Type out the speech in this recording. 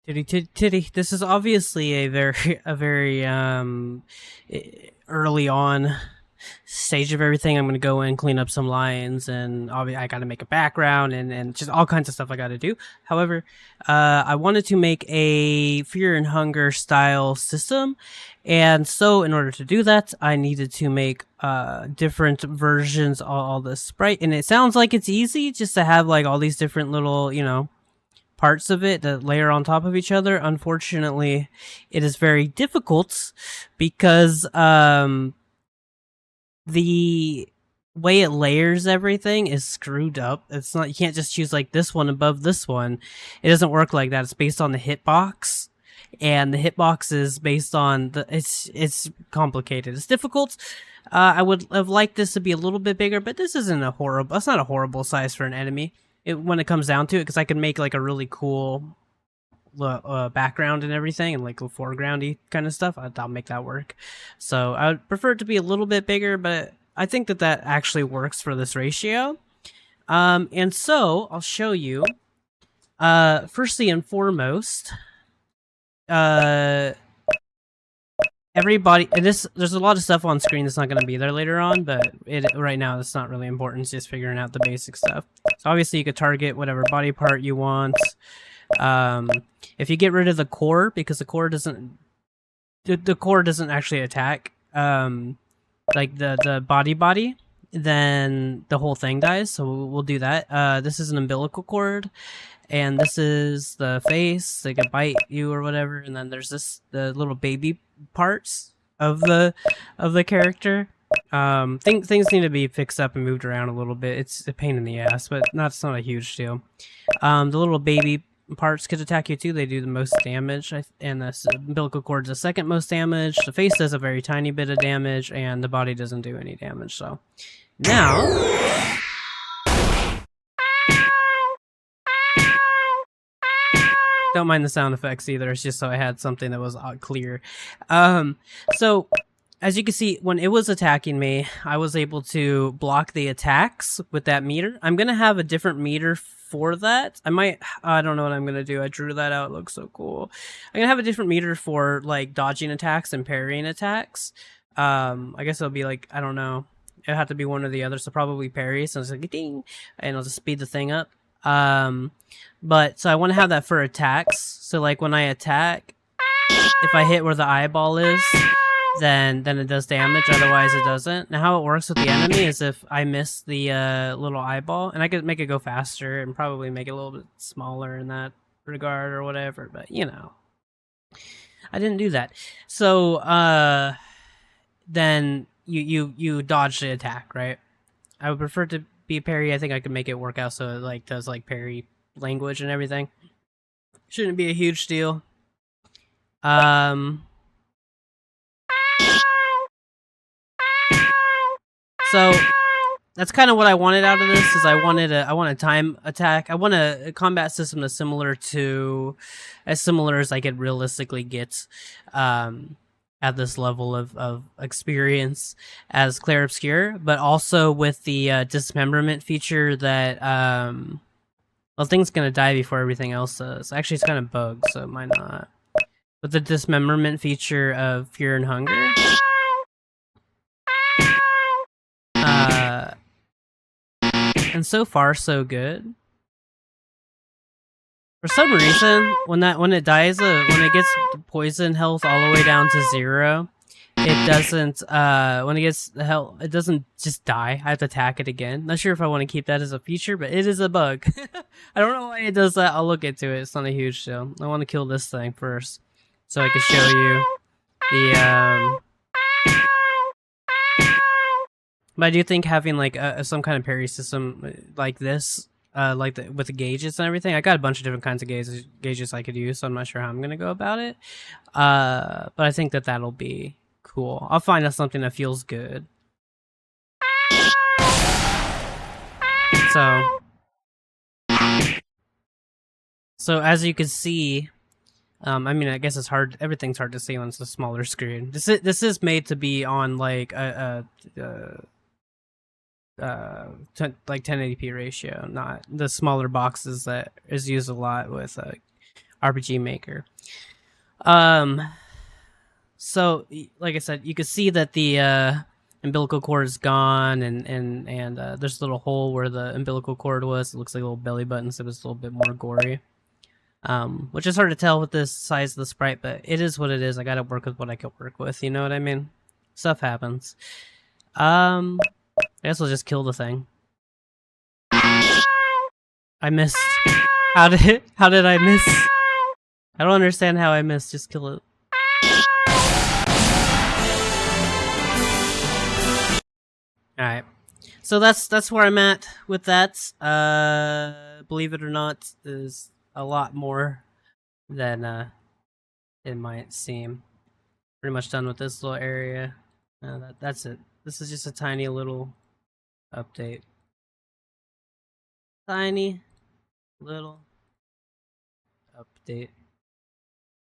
Titty, titty, titty. This is obviously a very early on stage of everything. I'm gonna go in, clean up some lines, and obviously I gotta make a background and just all kinds of stuff I gotta do. However, I wanted to make a Fear and Hunger style system, and so in order to do that, I needed to make different versions of all the sprite. And it sounds like it's easy just to have like all these different little, parts of it that layer on top of each other. Unfortunately, it is very difficult because the way it layers everything is screwed up. It's not, you can't just choose like this one above this one. It doesn't work like that. It's based on the hitbox. And the hitbox is based on the it's complicated. It's difficult. I would have liked this to be a little bit bigger, but this isn't a horrible. That's not a horrible size for an enemy. When it comes down to it, because I can make like a really cool background and everything, and like a foregroundy kind of stuff. I'll make that work. So I would prefer it to be a little bit bigger, but I think that that actually works for this ratio. And so I'll show you. Firstly and foremost, everybody, and there's a lot of stuff on screen that's not going to be there later on, but right now it's not really important. It's just figuring out the basic stuff. So obviously you could target whatever body part you want. If you get rid of the core, because the core doesn't actually attack like the body, then the whole thing dies. So we'll do that. This is an umbilical cord, and this is the face. They can bite you or whatever, and then there's the little baby parts of the character. Things need to be fixed up and moved around a little bit. It's a pain in the ass, but it's not a huge deal. The little baby parts could attack you too. They do the most damage, and the umbilical cord's the second most damage. The face does a very tiny bit of damage, and the body doesn't do any damage. So now, don't mind the sound effects either. It's just so I had something that was clear. So as you can see, when it was attacking me, I was able to block the attacks with that meter. I'm gonna have a different meter for that. I don't know what I'm gonna do. I drew that out. It looks so cool. I'm gonna have a different meter for like dodging attacks and parrying attacks. I guess it'll be like, I don't know. It'll have to be one or the other. So probably parry. So it's like ding, and I'll just speed the thing up. But so I want to have that for attacks. So like when I attack, if I hit where the eyeball is, then it does damage. Otherwise it doesn't. Now how it works with the enemy is if I miss the little eyeball, and I could make it go faster and probably make it a little bit smaller in that regard or whatever, but I didn't do that. So then you dodge the attack, right? I would prefer to be a parry. I think I could make it work out so it like does like parry language and everything. Shouldn't be a huge deal. So that's kind of what I wanted out of this. Is I want a time attack. I want a combat system that's as similar as I could realistically get at this level of experience as Clair Obscure, but also with the dismemberment feature that well, thing's gonna die before everything else does. Actually, it's kind of bugged, so it might not. But the dismemberment feature of Fear and Hunger. And so far, so good. For some reason, when it dies, when it gets poison health all the way down to 0, it doesn't. When it gets the health, it doesn't just die. I have to attack it again. Not sure if I want to keep that as a feature, but it is a bug. I don't know why it does that. I'll look into it. It's not a huge deal. I want to kill this thing first, so I can show you the. But I do think having like some kind of parry system like this, with the gauges and everything, I got a bunch of different kinds of gauges I could use, so I'm not sure how I'm gonna go about it. But I think that that'll be cool. I'll find out something that feels good. So as you can see, I mean, I guess it's hard. Everything's hard to see when it's a smaller screen. This is made to be on like like 1080p ratio, not the smaller boxes that is used a lot with RPG Maker. So like I said, you can see that the umbilical cord is gone, and there's a little hole where the umbilical cord was. It looks like a little belly button, so it's a little bit more gory. Which is hard to tell with this size of the sprite, but it is what it is. I gotta work with what I can work with. You know what I mean? Stuff happens. I guess I'll just kill the thing. I missed. How did I miss? I don't understand how I missed. Just kill it. Alright. So that's where I'm at with that. Believe it or not, is a lot more than it might seem. Pretty much done with this little area. That's it. This is just a tiny little update. Tiny little update.